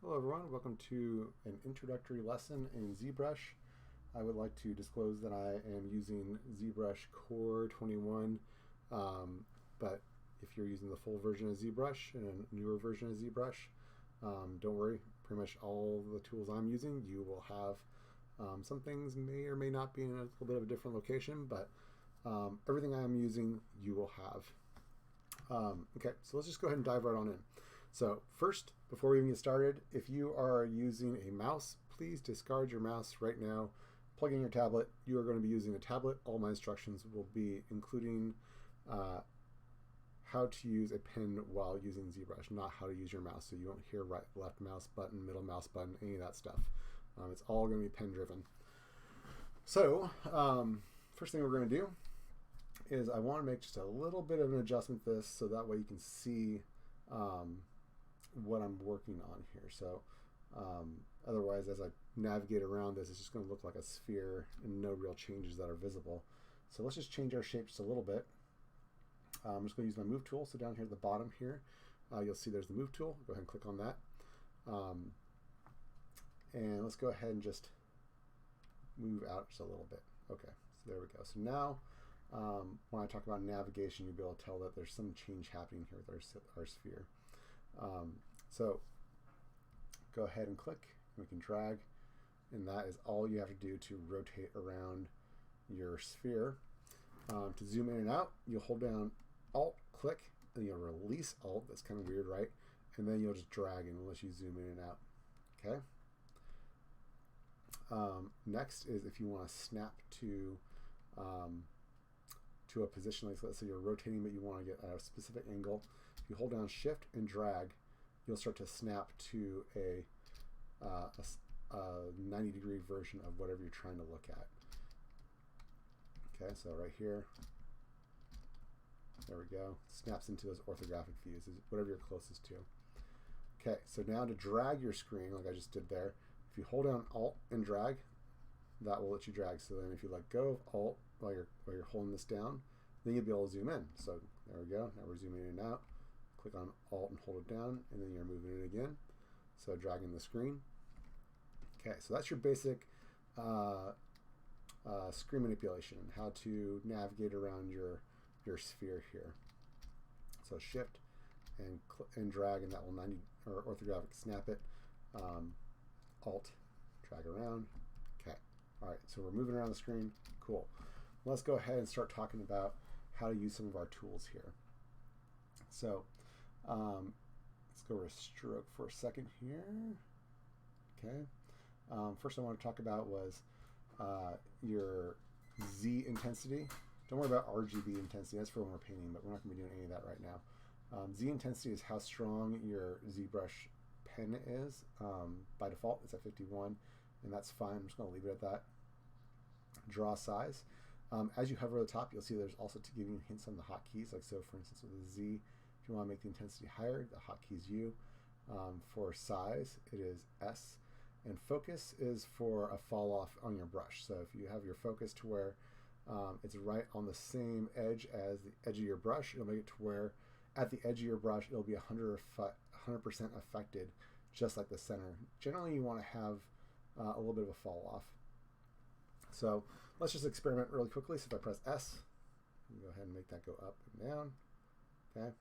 Hello everyone, welcome to an introductory lesson in Zbrush. I would like to disclose that I am using Zbrush Core 21, but if you're using the full version of Zbrush and a newer version of Zbrush, don't worry, pretty much all the tools I'm using, you will have some things may or may not be in a little bit of a different location, but everything I'm using you will have. Okay, so let's just go ahead and dive right on in. So first, before we even get started, if you are using a mouse, please discard your mouse right now. Plug in your tablet. You are going to be using a tablet. All my instructions will be including how to use a pen while using Zbrush, not how to use your mouse. So you won't hear right, left mouse button, middle mouse button, any of that stuff. It's all going to be pen driven. So first thing we're going to do is I want to make just a little bit of an adjustment to this so that way you can see what I'm working on here. So otherwise, as I navigate around this, it's just going to look like a sphere and no real changes that are visible. So let's just change our shape just a little bit. I'm just going to use my move tool. So down here at the bottom here, you'll see there's the move tool. Go ahead and click on that. And let's go ahead and just move out just a little bit. Okay, so there we go. So now when I talk about navigation, you'll be able to tell that there's some change happening here with our sphere. So go ahead and click, and we can drag, and that is all you have to do to rotate around your sphere. To zoom in and out, you'll hold down Alt, click, and you'll release Alt. That's kind of weird, right? And then you'll just drag and it'll let you zoom in and out. Okay. Next is if you want to snap to a position, like let's say you're rotating but you want to get a specific angle. If you hold down Shift and drag, you'll start to snap to a 90-degree version of whatever you're trying to look at. Okay, so right here, there we go. Snaps into those orthographic views, whatever you're closest to. Okay, so now to drag your screen, like I just did there, if you hold down Alt and drag, that will let you drag. So then if you let go of Alt while you're holding this down, then you'll be able to zoom in. So there we go. Now we're zooming in and out. Click on Alt and hold it down, and then you're moving it again. So dragging the screen. Okay, so that's your basic screen manipulation, how to navigate around your sphere here. So Shift and drag, and that will 90 or orthographic snap it. Alt, drag around. Okay. All right, so we're moving around the screen. Cool. Let's go ahead and start talking about how to use some of our tools here. So let's go over to stroke for a second here. Okay. First I want to talk about was your Z intensity. Don't worry about RGB intensity. That's for when we're painting, but we're not going to be doing any of that right now. Z intensity is how strong your ZBrush pen is. By default, it's at 51, and that's fine. I'm just going to leave it at that. Draw size. As you hover over the top, you'll see there's also to give you hints on the hotkeys. Like so, for instance, with the Z, if you want to make the intensity higher, the hotkey is U. For size, it is S. And focus is for a fall off on your brush. So if you have your focus to where it's right on the same edge as the edge of your brush, it'll make it to where at the edge of your brush, it'll be 100% affected, just like the center. Generally, you want to have a little bit of a fall off. So let's just experiment really quickly. So if I press S, you go ahead and make that go up and down. Okay.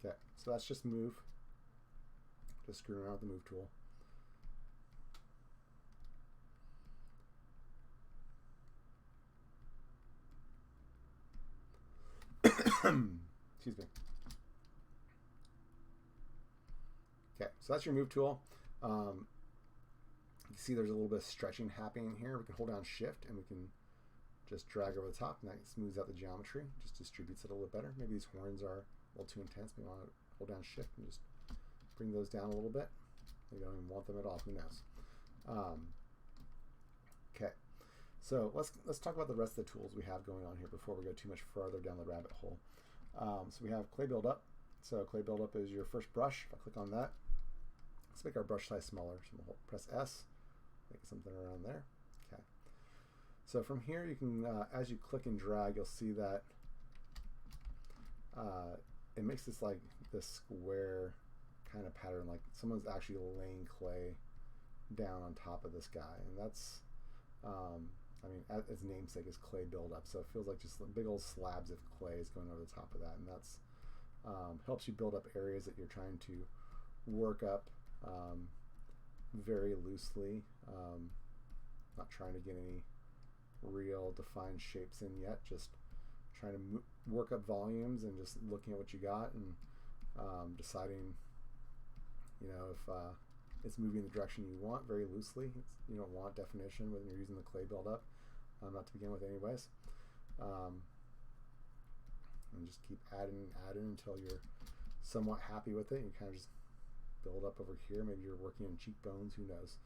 Okay, so that's just move. Just screwing around with the move tool. Excuse me. Okay, so that's your move tool. You can see there's a little bit of stretching happening here. We can hold down Shift and we can just drag over the top, and that smooths out the geometry, just distributes it a little better. Maybe these horns are a little too intense. Maybe I want to hold down Shift and just bring those down a little bit. Maybe I don't even want them at all. Who knows? Okay, so let's talk about the rest of the tools we have going on here before we go too much further down the rabbit hole. So we have clay buildup. So clay buildup is your first brush. If I click on that, let's make our brush size smaller. So we'll press S, make something around there. Okay. So from here you can, as you click and drag, you'll see that it makes this like this square kind of pattern, like someone's actually laying clay down on top of this guy, and that's I mean, its namesake is clay buildup, so it feels like just big old slabs of clay is going over the top of that, and that's helps you build up areas that you're trying to work up very loosely, not trying to get any real defined shapes in yet, just trying to work up volumes and just looking at what you got and deciding, you know, if it's moving in the direction you want very loosely. You don't want definition when you're using the clay buildup, not to begin with anyways. And just keep adding until you're somewhat happy with it. You kind of just build up over here. Maybe you're working on cheekbones, who knows.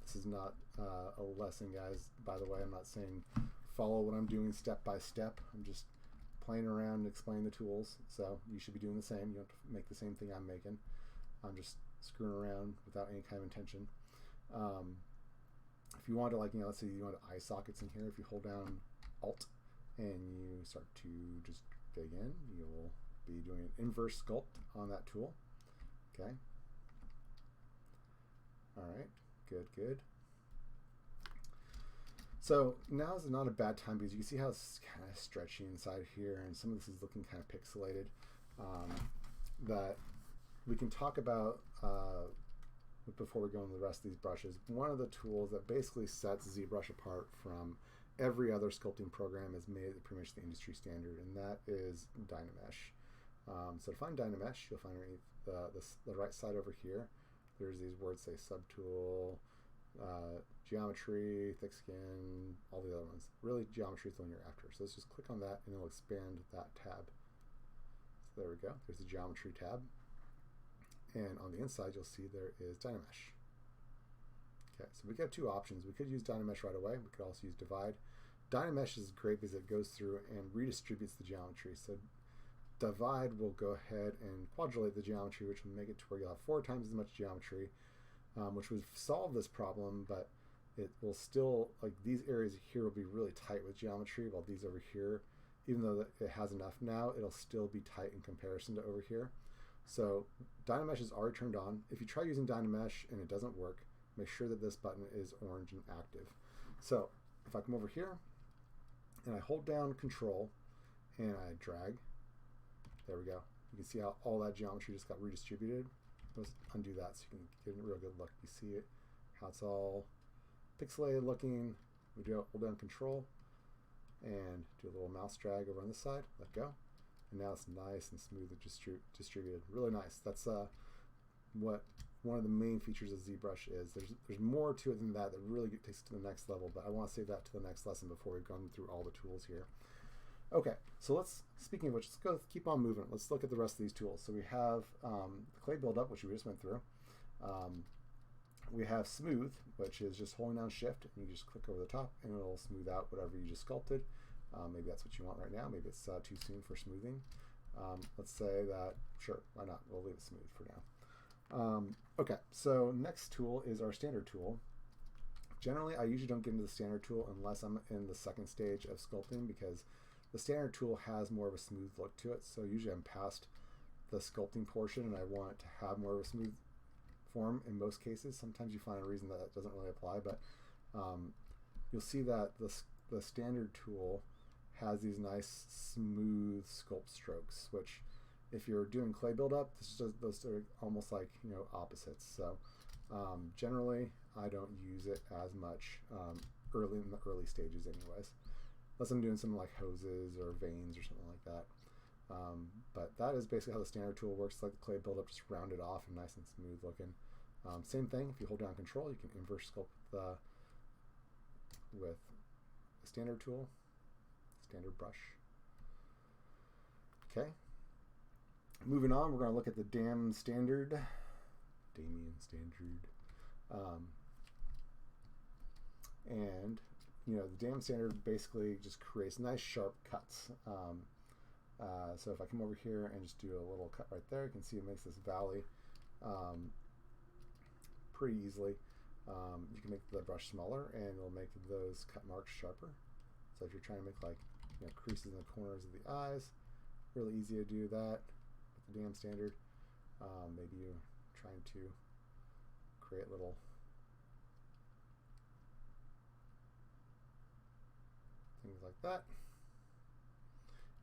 This is not a lesson, guys, by the way. I'm not saying follow what I'm doing step by step. I'm just playing around and explaining the tools, so you should be doing the same. You don't have to make the same thing I'm making. I'm just screwing around without any kind of intention. If you want to, like, you know, let's say you want eye sockets in here, if you hold down Alt and you start to just dig in, you'll be doing an inverse sculpt on that tool. Okay. All right, good. So now is not a bad time because you can see how it's kind of stretchy inside here, and some of this is looking kind of pixelated. That we can talk about before we go into the rest of these brushes. One of the tools that basically sets ZBrush apart from every other sculpting program is made it pretty much the industry standard, and that is Dynamesh. So to find Dynamesh, you'll find the right side over here. There's these words say subtool, geometry, thick skin, all the other ones. Really, geometry is the one you're after. So let's just click on that and it'll expand that tab. So there we go. There's the geometry tab. And on the inside, you'll see there is Dynamesh. Okay, so we have two options. We could use Dynamesh right away. We could also use Divide. Dynamesh is great because it goes through and redistributes the geometry. So Divide will go ahead and quadrillate the geometry, which will make it to where you'll have 4 times as much geometry, which would solve this problem, but it will still, like, these areas here will be really tight with geometry, while these over here, even though it has enough now, it'll still be tight in comparison to over here. So Dynamesh is already turned on. If you try using Dynamesh and it doesn't work, make sure that this button is orange and active. So if I come over here and I hold down Control and I drag, there we go. You can see how all that geometry just got redistributed. Let's undo that so you can get a real good look. You see it, how it's all pixelated looking. We do hold down Control and do a little mouse drag over on this side, let go. And now it's nice and smooth and distributed. Really nice. That's what one of the main features of ZBrush is. There's more to it than that really takes it to the next level, but I want to save that to the next lesson before we've gone through all the tools here. Okay, so speaking of which, let's go keep on moving. Let's look at the rest of these tools. So we have the clay buildup, which we just went through. We have smooth, which is just holding down Shift, and you just click over the top, and it'll smooth out whatever you just sculpted. Maybe that's what you want right now. Maybe it's too soon for smoothing. Let's say that, sure, why not? We'll leave it smooth for now. Okay, so next tool is our standard tool. Generally, I usually don't get into the standard tool unless I'm in the second stage of sculpting, because the standard tool has more of a smooth look to it. So usually I'm past the sculpting portion and I want it to have more of a smooth form in most cases. Sometimes you find a reason that doesn't really apply, but you'll see that the standard tool has these nice smooth sculpt strokes, which if you're doing clay buildup, those are almost like, you know, opposites. So generally I don't use it as much early in the early stages anyways, unless I'm doing something like hoses or veins or something like that. But that is basically how the standard tool works. Like the clay buildup, just rounded off and nice and smooth looking. Same thing, if you hold down Control, you can inverse sculpt with the standard tool, standard brush. Okay, moving on, we're going to look at the Damien standard. And you know, the Damien standard basically just creates nice sharp cuts. So if I come over here and just do a little cut right there, you can see it makes this valley pretty easily. You can make the brush smaller and it'll make those cut marks sharper. So if you're trying to make like creases in the corners of the eyes, really easy to do that with the dam standard. Maybe you're trying to create little things like that.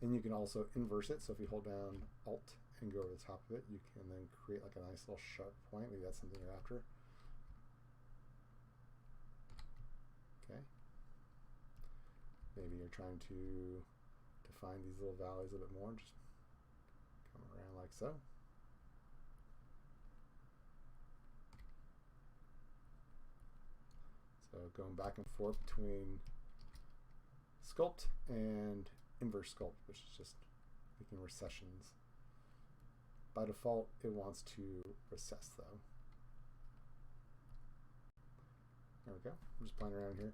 And you can also inverse it. So if you hold down Alt and go over the top of it, you can then create like a nice little sharp point. Maybe that's something you're after. Okay. Maybe you're trying to define these little valleys a bit more. Just come around like so. So going back and forth between sculpt and inverse sculpt, which is just making recessions. By default, it wants to recess though. There we go. I'm just playing around here.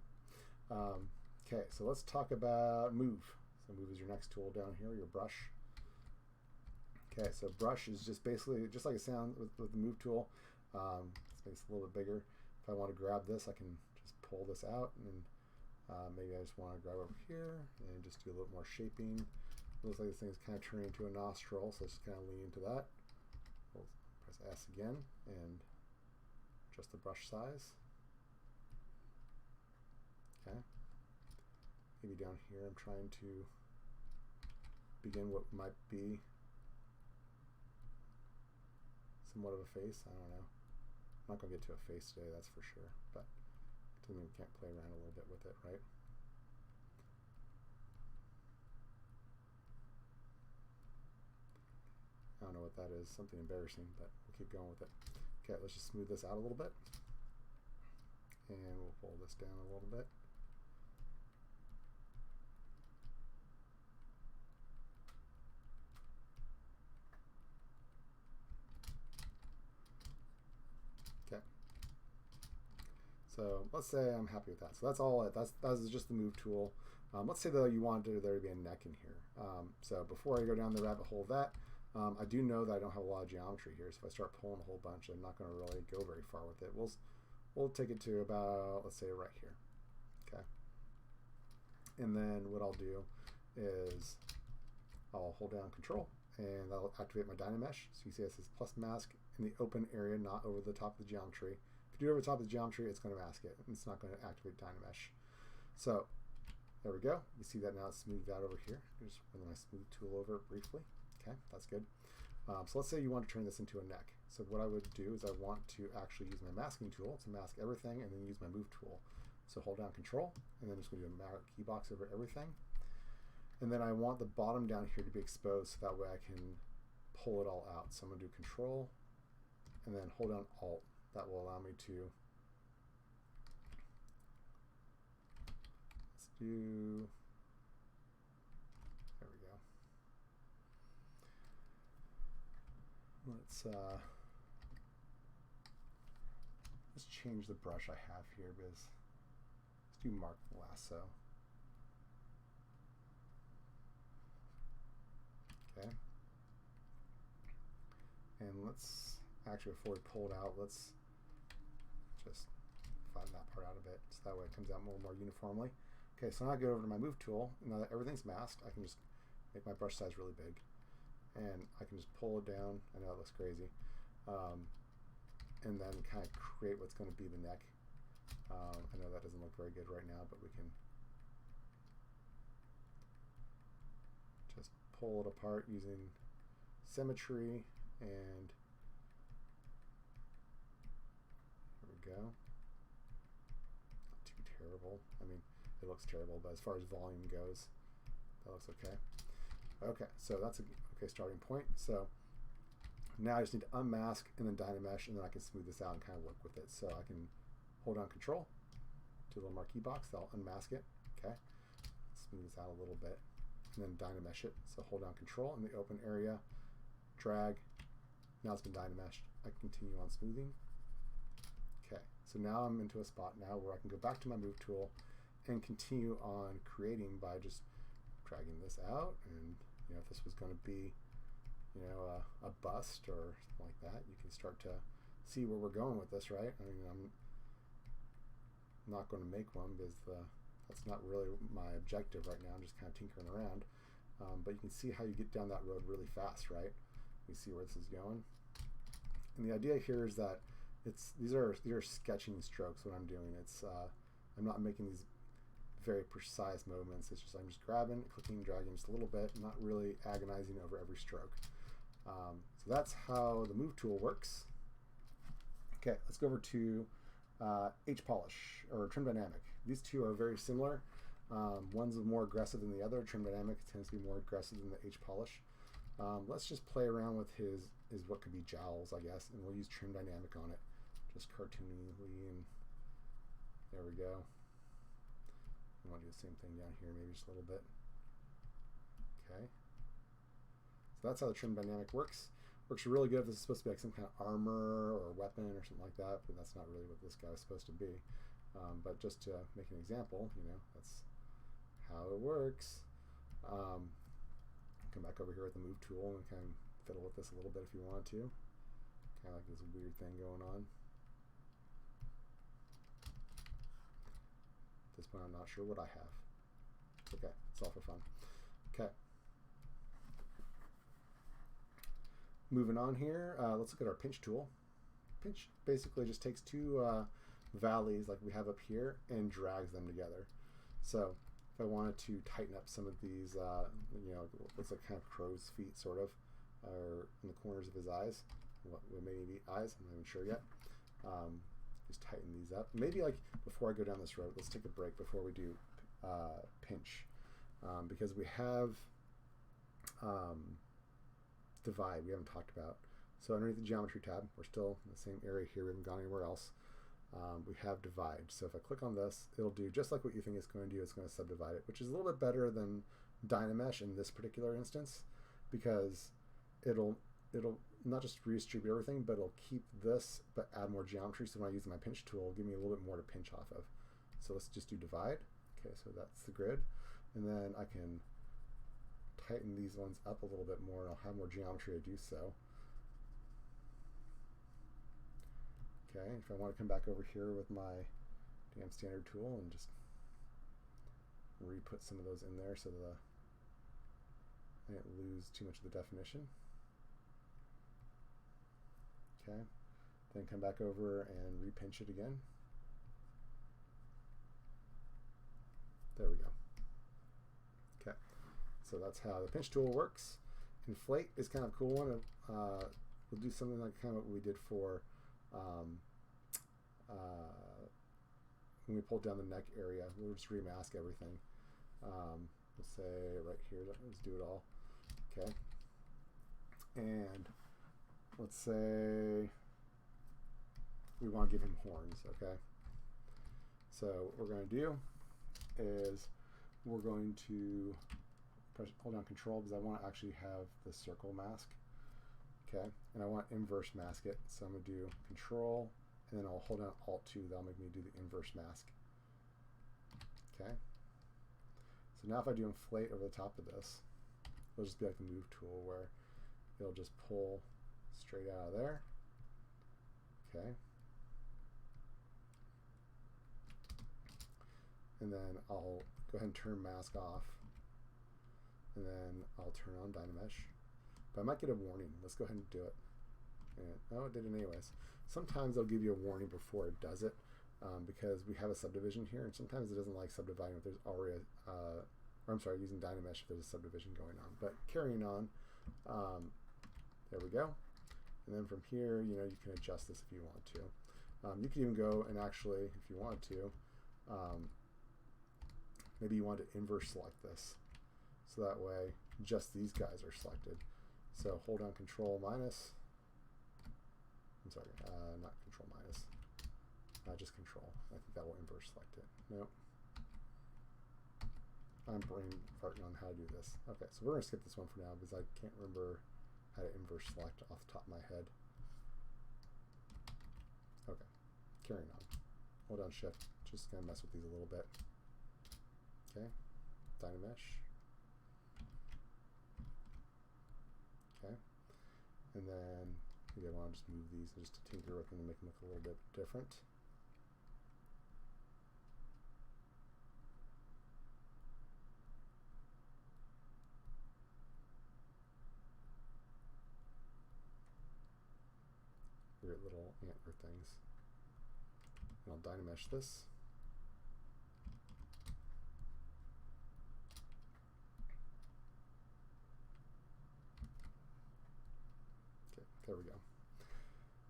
Okay, so let's talk about move. So move is your next tool down here, your brush. Okay, so brush is just basically just like it sounds with the move tool. Let's make it a little bit bigger. If I want to grab this, I can just pull this out, and then maybe I just want to grab over here and just do a little more shaping. It looks like this thing is kind of turning into a nostril, so let's just kind of lean into that. We'll press S again and adjust the brush size. Okay. Maybe down here I'm trying to begin what might be somewhat of a face. I don't know. I'm not going to get to a face today, that's for sure, but it doesn't mean we can't play around a little bit with it, right? I don't know what that is, something embarrassing, but we'll keep going with it. Okay, let's just smooth this out a little bit. And we'll pull this down a little bit. Okay. So let's say I'm happy with that. So that's all. That's just the move tool. Let's say though you wanted there to be a neck in here. So before I go down the rabbit hole of that, I do know that I don't have a lot of geometry here. So if I start pulling a whole bunch, I'm not going to really go very far with it. We'll take it to about, let's say, right here. Okay. And then what I'll do is I'll hold down Control and that'll activate my Dynamesh. So you see it says plus mask in the open area, not over the top of the geometry. If you do it over the top of the geometry, it's going to mask it. It's not going to activate Dynamesh. So there we go. You see that now it's smoothed out over here. Just run my smooth tool over it briefly. Okay, that's good. So let's say you want to turn this into a neck. So what I would do is I want to actually use my masking tool to mask everything and then use my move tool. So hold down Control and then just going to do a mark key box over everything. And then I want the bottom down here to be exposed so that way I can pull it all out. So I'm going to do Control and then hold down Alt. That will allow me to, let's do, there we go. Let's change the brush I have here because let's do Mark Lasso. Okay. And let's actually, before we pull it out, let's just flatten that part out a bit so that way it comes out a little more uniformly. Okay, so now I go over to my move tool. Now that everything's masked, I can just make my brush size really big. And I can just pull it down. I know it looks crazy. And then kind of create what's going to be the neck. I know that doesn't look very good right now, but we can just pull it apart using symmetry, and there we go. Not too terrible. I mean, it looks terrible, but as far as volume goes, that looks okay. Okay, so that's a okay starting point. So now I just need to unmask and then Dynamesh, and then I can smooth this out and kind of work with it. So I can hold down Control, do a little marquee box, that'll unmask it. Okay, smooth this out a little bit, and then Dynamesh it. So hold down Control in the open area, drag. Now it's been Dynameshed. I can continue on smoothing. Okay, so now I'm into a spot now where I can go back to my move tool and continue on creating by just dragging this out. And if this was going to be a bust or something like that, you can start to see where we're going with this, right? I mean, not going to make one because that's not really my objective right now. I'm just kind of tinkering around. But you can see how you get down that road really fast, right? You see where this is going. And the idea here is that these are sketching strokes. What I'm doing, I'm not making these very precise movements. It's just I'm just grabbing, clicking, dragging just a little bit, not really agonizing over every stroke. So that's how the move tool works. Okay, let's go over to H polish or trim dynamic. These two are very similar. One's more aggressive than the other. Trim dynamic tends to be more aggressive than the H polish. Let's just play around with his what could be jowls, I guess, and we'll use trim dynamic on it, just cartoonily, and there we go. I want to do the same thing down here, maybe just a little bit. Okay. So that's how the trim dynamic works. Works really good if this is supposed to be like some kind of armor or weapon or something like that, but that's not really what this guy is supposed to be. But just to make an example, that's how it works. Come back over here with the move tool and kind of fiddle with this a little bit if you want to. Kind of like this weird thing going on. At this point, I'm not sure what I have. Okay, it's all for fun. Okay. Moving on here, let's look at our pinch tool. Pinch basically just takes two valleys like we have up here and drags them together. So if I wanted to tighten up some of these, looks like kind of crow's feet sort of, or in the corners of his eyes. What maybe eyes? I'm not even sure yet. Just tighten these up. Maybe like before I go down this road, let's take a break before we do pinch, because we have divide we haven't talked about. So underneath the geometry tab, we're still in the same area here. We haven't gone anywhere else. We have divide. So if I click on this, it'll do just like what you think it's going to do. It's going to subdivide it, which is a little bit better than Dynamesh in this particular instance, because it'll not just redistribute everything, but it'll keep this but add more geometry. So when I use my pinch tool, it'll give me a little bit more to pinch off of. So let's just do divide. Okay, so that's the grid, and then I can tighten these ones up a little bit more, and I'll have more geometry to do so. Okay, if I want to come back over here with my damn standard tool and just re-put some of those in there so that I didn't lose too much of the definition. Okay, then come back over and re-pinch it again. There we go. Okay, so that's how the pinch tool works. Inflate is kind of a cool one. We'll do something like kind of what we did for when we pulled down the neck area. We'll just remask everything. We'll say right here, let's do it all. Okay, and let's say we want to give him horns. Okay, so what we're going to do is we're going to hold down Control because I want to actually have the circle mask. Okay, and I want inverse mask it, so I'm going to do Control, and then I'll hold down Alt 2. That'll make me do the inverse mask. Okay, so now if I do inflate over the top of this, it'll just be like the move tool where it'll just pull straight out of there. Okay, and then I'll go ahead and turn mask off, and then I'll turn on Dynamesh. But I might get a warning. Let's go ahead and do it. And, oh, it did it anyways. Sometimes they'll give you a warning before it does it, because we have a subdivision here, and sometimes it doesn't like subdividing if there's already or I'm sorry, using Dynamesh if there's a subdivision going on. But carrying on, there we go. And then from here, you can adjust this if you want to. You can even go and actually, if you wanted to, maybe you want to inverse select this, so that way just these guys are selected. So hold down Control minus. I'm sorry, not Control minus. Just Control. I think that will inverse select it. Nope. I'm brain farting on how to do this. Okay, so we're going to skip this one for now because I can't remember how to inverse select off the top of my head. Okay, carrying on. Hold down Shift. Just going to mess with these a little bit. Okay, Dynamesh. Okay, and then maybe I want to just move these just to tinker with them and make them look a little bit different. I'll Dynamesh this. Okay, there we go.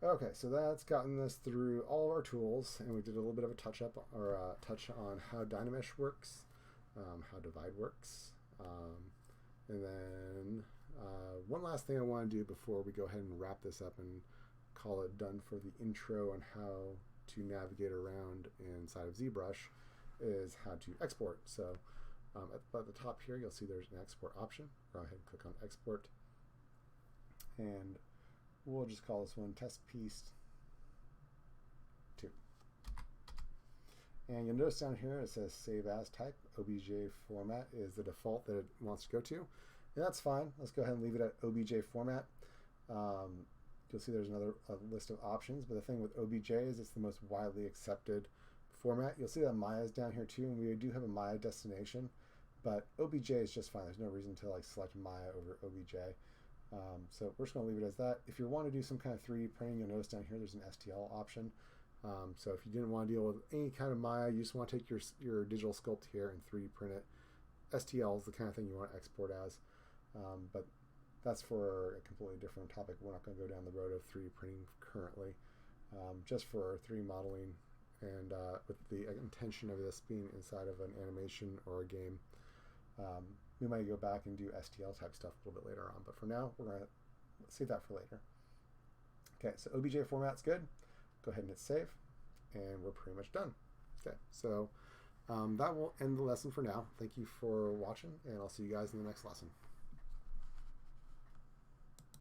Okay, so that's gotten us through all of our tools, and we did a little bit of a touch up or a touch on how Dynamesh works, how Divide works, and then one last thing I want to do before we go ahead and wrap this up and call it done for the intro on how to navigate around inside of Zbrush is how to export. So at the top here, you'll see there's an export option. Go ahead and click on export, and we'll just call this one test piece 2. And you'll notice down here it says save as type. OBJ format is the default that it wants to go to. And that's fine. Let's go ahead and leave it at OBJ format. You'll see there's another list of options, but the thing with OBJ is it's the most widely accepted format. You'll see that Maya is down here too, and we do have a Maya destination, but OBJ is just fine. There's no reason to like select Maya over OBJ. So we're just going to leave it as that. If you want to do some kind of 3D printing, you'll notice down here there's an STL option. So if you didn't want to deal with any kind of Maya, you just want to take your digital sculpt here and 3D print it. STL is the kind of thing you want to export as, but that's for a completely different topic. We're not going to go down the road of 3D printing currently, just for 3D modeling and with the intention of this being inside of an animation or a game. We might go back and do STL type stuff a little bit later on, but for now, we're going to save that for later. Okay, so OBJ format's good. Go ahead and hit save, and we're pretty much done. Okay, so that will end the lesson for now. Thank you for watching, and I'll see you guys in the next lesson.